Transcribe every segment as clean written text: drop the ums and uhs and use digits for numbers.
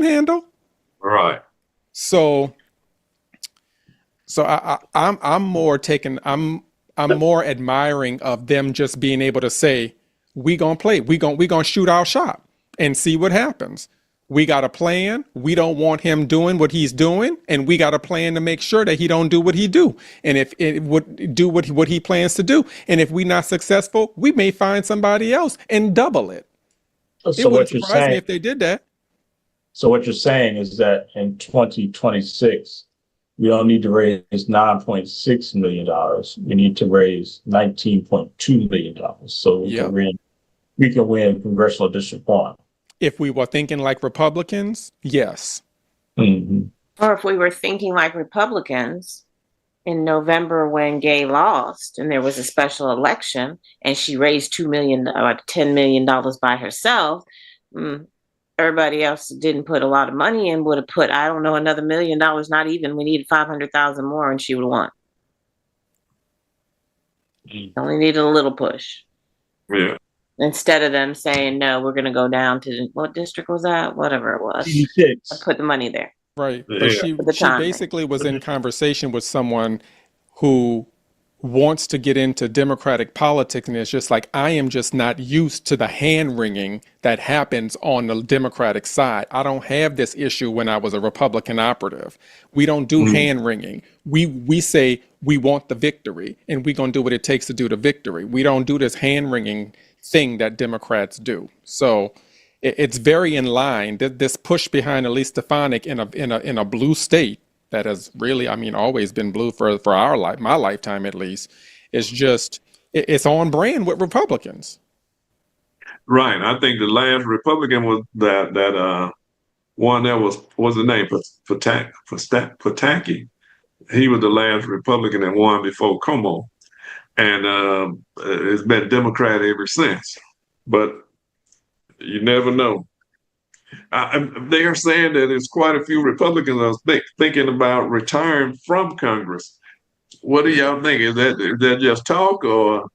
handle. Right. So I'm more taking I'm more admiring of them just being able to say, we gonna play, we gonna shoot our shot and see what happens. We got a plan. We don't want him doing what he's doing, and we got a plan to make sure that he don't do what he do. And if it would do what he plans to do, and if we not successful, we may find somebody else and double it. It So wouldn't what you're surprise me saying, if they did that. so what you're saying is that in 2026, we don't need to raise $9.6 million. We need to raise $19.2 million so Yep. we can win congressional district one. If we were thinking like Republicans, yes. Mm-hmm. Or if we were thinking like Republicans in November when Gay lost and there was a special election and she raised $2 million or $10 million by herself, everybody else didn't put a lot of money in, would have put, I don't know, another $1 million, not even. We needed 500,000 more and she would have won. Only needed a little push. Yeah. Instead of them saying, no, we're going to go down to, what district was that? Whatever it was. 86. I put the money there. Right. Yeah. But For the she time. basically was in conversation with someone who wants to get into Democratic politics, and it's just like, I am just not used to the hand wringing that happens on the Democratic side. I don't have this issue when I was a Republican operative. We don't do hand wringing. We say we want the victory, and we're gonna do what it takes to do the victory. We don't do this hand wringing thing that Democrats do. So it's very in line. This push behind Elise Stefanik in a blue state that has really, I mean, always been blue for our life, my lifetime at least. It's just it's on brand with Republicans. Right. I think the last Republican was that one that was the name Pataki. He was the last Republican that won before Como, and it's been Democrat ever since. But you never know. They are saying that there's quite a few Republicans are thinking about retiring from Congress. What do y'all think? Is that just talk, or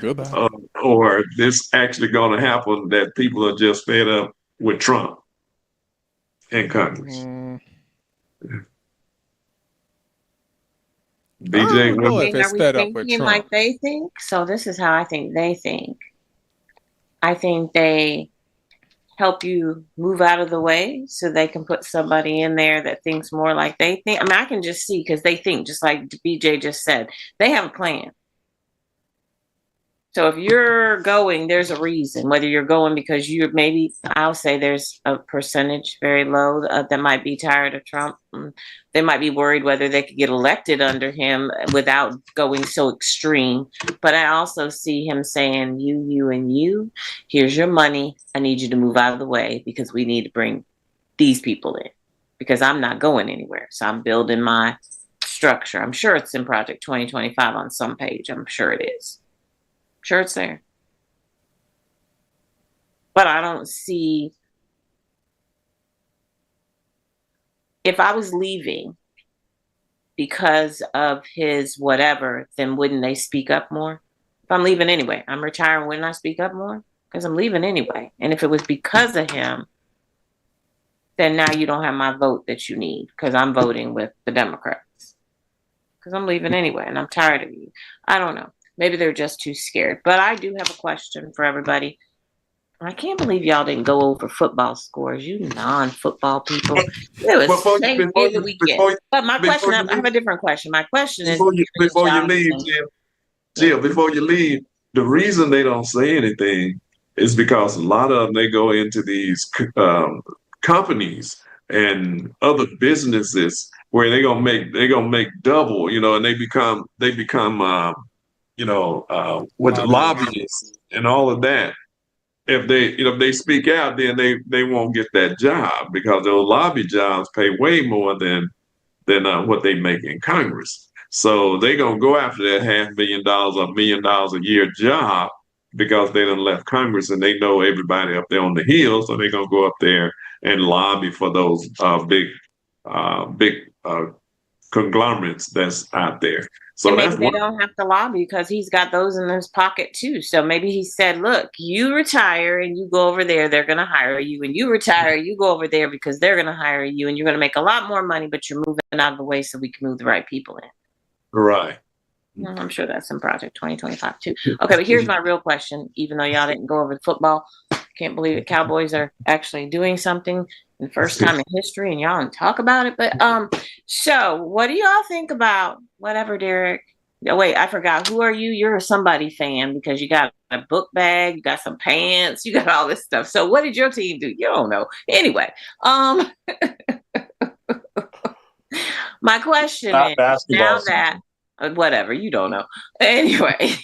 Goodbye. or this actually going to happen? That people are just fed up with Trump in Congress. I don't know BJ, if it's Are we fed up with thinking Trump. like they think? So this is how I think they think. I think they help you move out of the way so they can put somebody in there that thinks more like they think. I mean, I can just see because they think, just like BJ just said, they have a plan. So if you're going, there's a reason. Whether you're going because you're maybe, I'll say there's a percentage very low that might be tired of Trump. They might be worried whether they could get elected under him without going so extreme. But I also see him saying, you, and you, here's your money. I need you to move out of the way because we need to bring these people in because I'm not going anywhere. So I'm building my structure. I'm sure it's in Project 2025 on some page. I'm sure it is. Sure, it's there. But I don't see, if I was leaving because of his whatever, then wouldn't they speak up more? If I'm leaving anyway, I'm retiring, wouldn't I speak up more? Because I'm leaving anyway. And if it was because of him, then now you don't have my vote that you need because I'm voting with the Democrats. Because I'm leaving anyway and I'm tired of you. I don't know. Maybe they're just too scared. But I do have a question for everybody. I can't believe y'all didn't go over football scores, you non-football people. It was Thanksgiving weekend. But my question, I have a different question. My question is, before you leave, Jill, before you leave, the reason they don't say anything is because a lot of them, they go into these companies and other businesses where they're gonna make double, and they become with the lobbyists and all of that. If they speak out, then they won't get that job because those lobby jobs pay way more than what they make in Congress. So they're gonna go after that $500,000 or $1 million a year job because they done left Congress and they know everybody up there on the Hill, so they're gonna go up there and lobby for those big conglomerates that's out there. So And maybe that's they one. don't have to lobby because he's got those in his pocket too. So maybe he said, look, you retire and you go over there, they're going to hire you. And you retire, you go over there because they're going to hire you. And you're going to make a lot more money, but you're moving out of the way so we can move the right people in. Right. I'm sure that's in Project 2025 too. Okay, but here's my real question. Even though y'all didn't go over the football, can't believe it. Cowboys are actually doing something in the first time in history, and y'all don't talk about it. But so what do y'all think about whatever, Derek? Oh, wait, I forgot. Who are you? You're a somebody fan because you got a book bag, you got some pants, you got all this stuff. So what did your team do? You don't know. Anyway, my question Not is basketball now that whatever, you don't know. Anyway,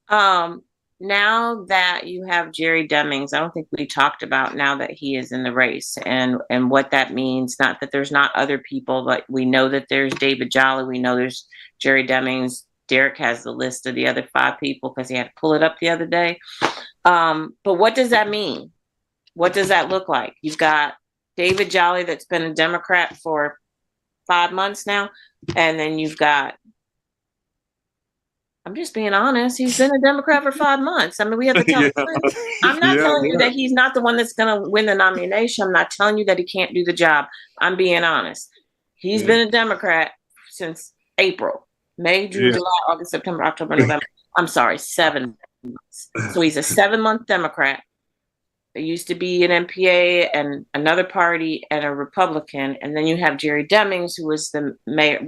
now that you have Jerry Demings, I don't think we talked about now that he is in the race and what that means. Not that there's not other people, but we know that there's David Jolly. We know there's Jerry Demings. Derek has the list of the other 5 people because he had to pull it up the other day. But what does that mean? What does that look like? You've got David Jolly that's been a Democrat for 5 months now. And then you've got, I'm just being honest, he's been a Democrat for 5 months. I mean, we have to tell I'm not telling you that he's not the one that's going to win the nomination. I'm not telling you that he can't do the job. I'm being honest. He's been a Democrat since April, May, June, July, August, September, October, November. I'm sorry, 7 months. So he's a 7-month Democrat. There used to be an MPA and another party and a Republican. And then you have Jerry Demings, who was the mayor,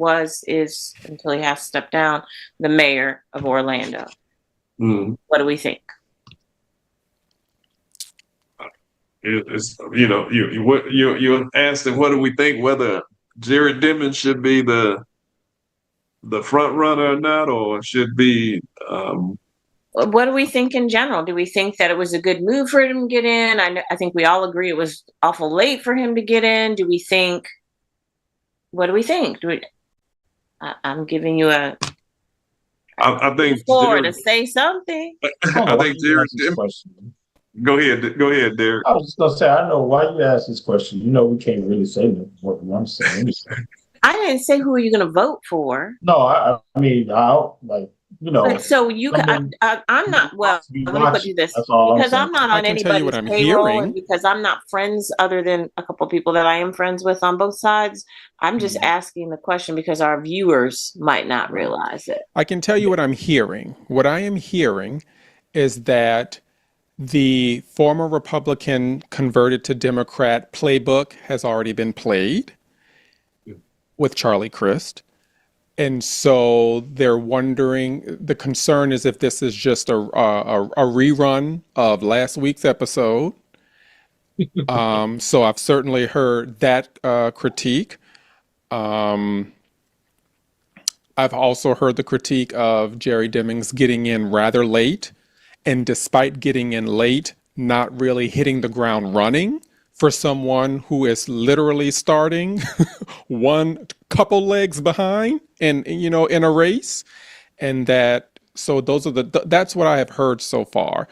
is until he has to step down, the mayor of Orlando. What do we think? It's, you asked him, what do we think, whether Jerry Demings should be the front runner or not, or should be what do we think in general? Do we think that it was a good move for him to get in? I think we all agree it was awful late for him to get in. Do we think? What do we think? I'm giving you a. I think Jerry, to say something. I think Jerry Demings. Go ahead, Derek. I was just gonna say, I know why you asked this question. You know, we can't really say what we want to say. I didn't say who are you going to vote for. No, I mean, I'll like. But so you can, I'm not, well, let me put you this, because I'm not on anybody's payroll and because I'm not friends other than a couple of people that I am friends with on both sides. I'm just asking the question because our viewers might not realize it. I can tell you what I'm hearing. What I am hearing is that the former Republican converted to Democrat playbook has already been played with Charlie Crist. And so they're wondering, the concern is if this is just a rerun of last week's episode. So I've certainly heard that critique. I've also heard the critique of Jerry Demings getting in rather late, and despite getting in late, not really hitting the ground running for someone who is literally starting one couple legs behind in a race. And so those are that's what I have heard so far.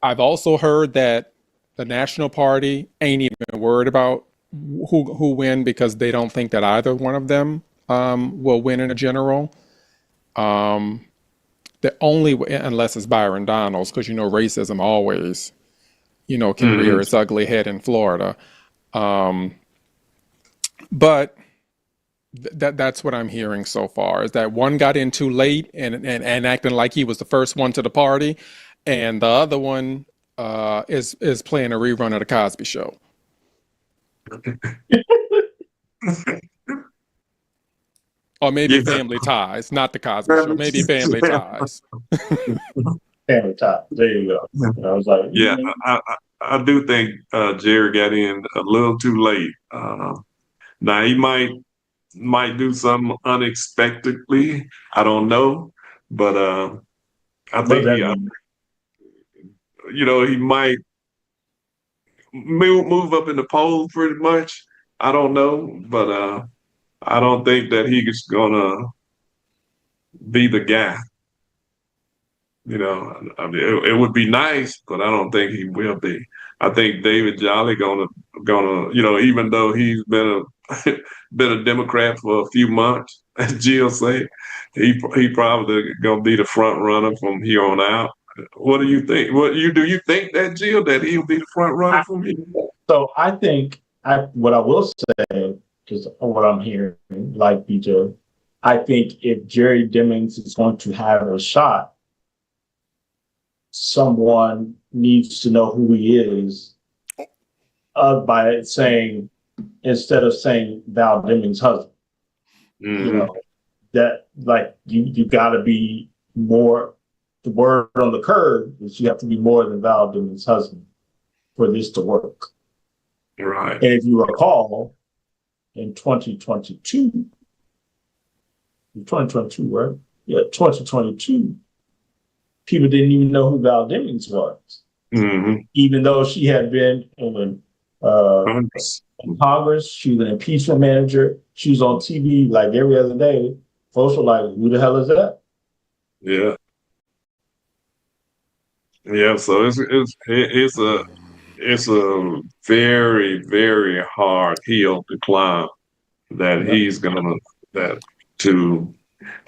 I've also heard that the National Party ain't even worried about who win because they don't think that either one of them will win in a general. The only, unless it's Byron Donalds, because racism always can rear its ugly head in Florida. But that's what I'm hearing so far, is that one got in too late and acting like he was the first one to the party, and the other one is playing a rerun of the Cosby Show. Or maybe Family Ties, not the Cosby Show. Maybe Family Ties. Family Ties. There you go. I was like, I do think Jerry got in a little too late. Now he might do something unexpectedly. I don't know, but I think he might move up in the polls pretty much. I don't know, but I don't think that he's gonna be the guy. I mean, it would be nice, but I don't think he will be. I think David Jolly gonna, even though he's been been a Democrat for a few months, as Jill say. He probably gonna be the front runner from here on out. What do you think? Do you think that, Jill, that he'll be the front runner from here? So I think what I will say, because what I'm hearing, like BJ, I think if Jerry Demings is going to have a shot, someone needs to know who he is by saying, instead of saying Val Demings' husband. Mm-hmm. You know, that like you got to be more. The word on the curb is you have to be more than Val Demings' husband for this to work. Right. And if you recall, in 2022, right? Yeah, 2022, people didn't even know who Val Demings was, even though she had been in Congress. She was an impeachment manager. She was on TV like every other day. Folks were like, "Who the hell is that?" Yeah. Yeah. So it's a very, very hard hill to climb that he's gonna to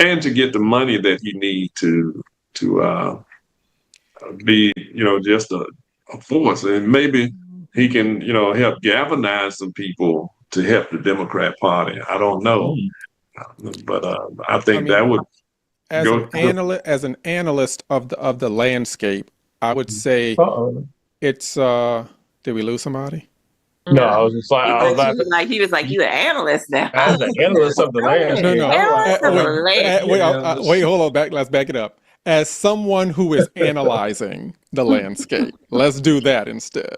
get the money that he needs to be, just a force, and maybe he can, help galvanize some people to help the Democrat Party. I don't know, but I think that would as go. as an analyst of the landscape, I would say it's. Did we lose somebody? No, I was just he was like, you an analyst now. As an analyst of the landscape. Wait, hold on. Let's back it up. As someone who is analyzing the landscape, let's do that instead.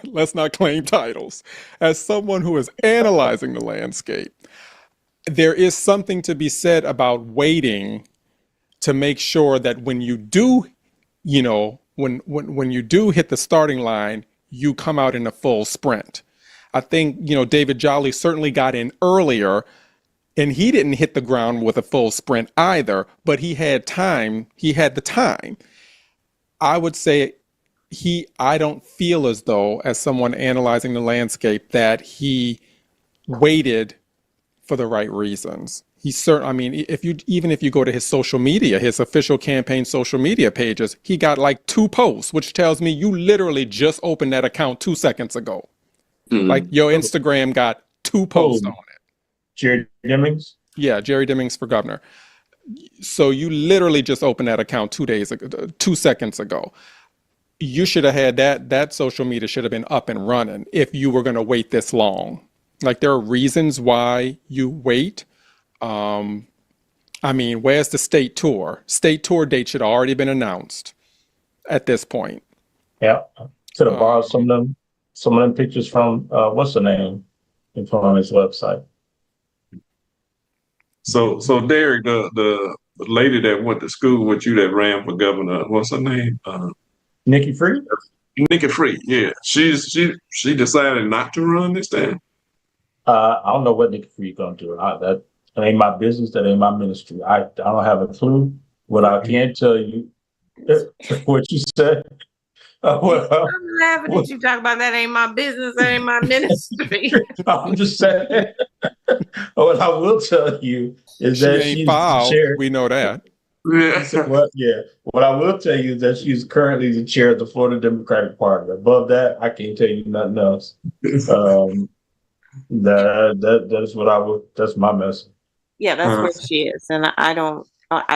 Let's not claim titles. As someone who is analyzing the landscape, there is something to be said about waiting to make sure that when you do, when you do hit the starting line, you come out in a full sprint. I think, David Jolly certainly got in earlier, and he didn't hit the ground with a full sprint either, but he had time. He had the time. I would say I don't feel as though, as someone analyzing the landscape, that he waited for the right reasons. Even if you go to his social media, his official campaign social media pages, he got like 2 posts, which tells me you literally just opened that account 2 seconds ago. Like your Instagram got 2 posts on it. Jerry Demings? Yeah, Jerry Demings for governor. So you literally just opened that account 2 seconds ago. You should have had that social media should have been up and running if you were going to wait this long. Like, there are reasons why you wait. Where's the state tour? State tour date should have already been announced at this point. Yeah. Could have borrowed some of them pictures from what's the name from his website. So Derek, the lady that went to school with you that ran for governor, what's her name? Nikki Fried? Nikki Fried, yeah. She decided not to run this time. I don't know what Nikki Fried gonna do. That ain't my business. That ain't my ministry. I don't have a clue. What I can tell you, what you said. I'm laughing at you talk about that ain't my business. That ain't my ministry. I'm just saying. What I will tell you is that she's the chair. We know that. What I will tell you is that she's currently the chair of the Florida Democratic Party. Above that, I can't tell you nothing else. That is what I would. That's my message. Yeah, that's where she is, and I don't.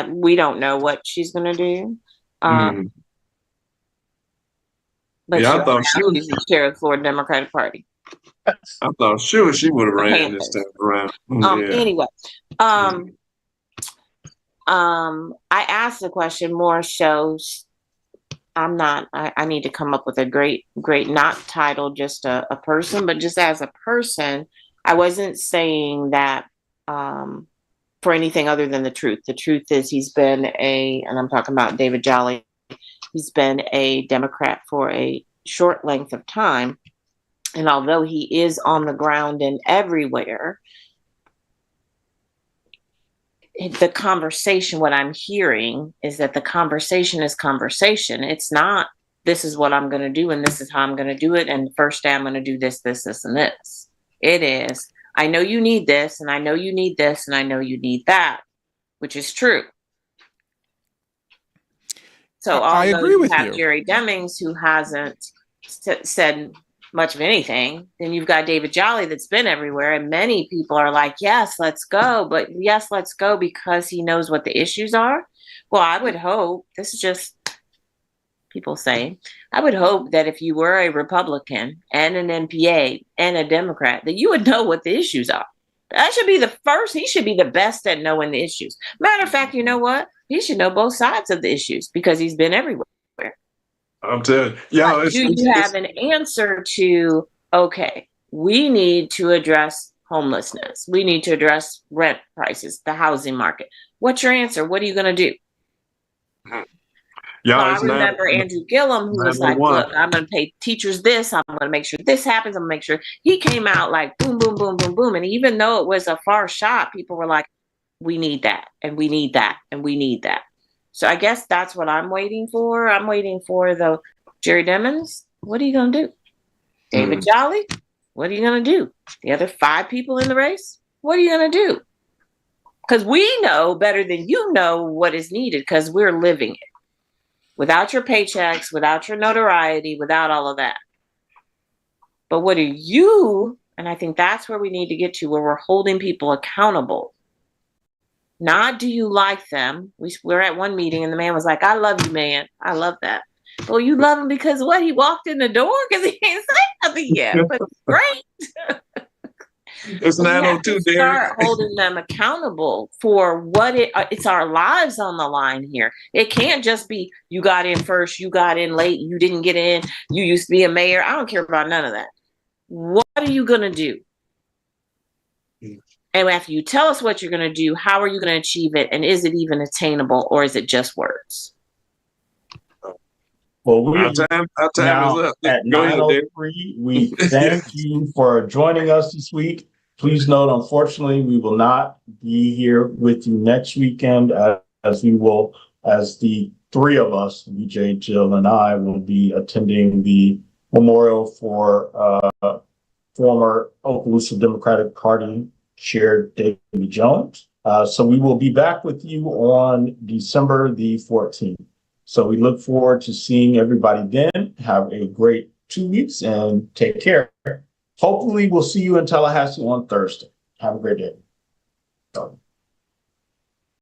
We don't know what she's gonna do. But I thought she was the chair of the Florida Democratic Party. I thought sure she would have ran this time around. Anyway, I asked the question more shows. I need to come up with a great, not title, just a person, but just as a person, I wasn't saying that for anything other than the truth. The truth is he's been and I'm talking about David Jolly, he's been a Democrat for a short length of time. And although he is on the ground and everywhere, the conversation, what I'm hearing is that the conversation is conversation. It's not, this is what I'm going to do and this is how I'm going to do it. And first day I'm going to do this, and this. It is, I know you need this, and I know you need this, and I know you need that, which is true. So I although agree you with have you. Jerry Demings who hasn't said much of anything, then you've got David Jolly that's been everywhere, and many people are like, yes, let's go, but yes, let's go because he knows what the issues are. Well, I would hope, this is just people saying, I would hope that if you were a Republican and an NPA and a Democrat, that you would know what the issues are. That should be the first. He should be the best at knowing the issues. Matter of fact, you know what? He should know both sides of the issues because he's been everywhere. I'm telling you, But do you have an answer to, okay, we need to address homelessness. We need to address rent prices, the housing market. What's your answer? What are you going to do? Yeah, I remember Andrew Gillum, who was like, look, I'm going to pay teachers this. I'm going to make sure this happens. I'm going to make sure. He came out like boom, boom, boom, boom, boom. And even though it was a far shot, people were like, we need that, and we need that, and we need that. So I guess that's what I'm waiting for. I'm waiting for the Jerry Demings. What are you going to do? David Jolly, what are you going to do? The other 5 people in the race, what are you going to do? Because we know better than you know what is needed because we're living it. Without your paychecks, without your notoriety, without all of that. But what are you, and I think that's where we need to get to, where we're holding people accountable. Not do you like them? We're at one meeting and the man was like, I love you, man. I love that. Well, you love him because what? He walked in the door because he ain't said nothing yet. But great. It's 9:02, Derek. Start holding them accountable for what it's our lives on the line here. It can't just be you got in first, you got in late, you didn't get in, you used to be a mayor. I don't care about none of that. What are you going to do? And after you tell us what you're going to do, how are you going to achieve it? And is it even attainable or is it just words? Well, our time now is up. at Go ahead, Derek. 9:03. We thank you for joining us this week. Please note, unfortunately, we will not be here with you next weekend as the 3 of us, BJ, Jill, and I, will be attending the memorial for former Okaloosa Democratic Party Chair David Jones. So we will be back with you on December the 14th. So we look forward to seeing everybody then. Have a great 2 weeks and take care. Hopefully we'll see you in Tallahassee on Thursday. Have a great day.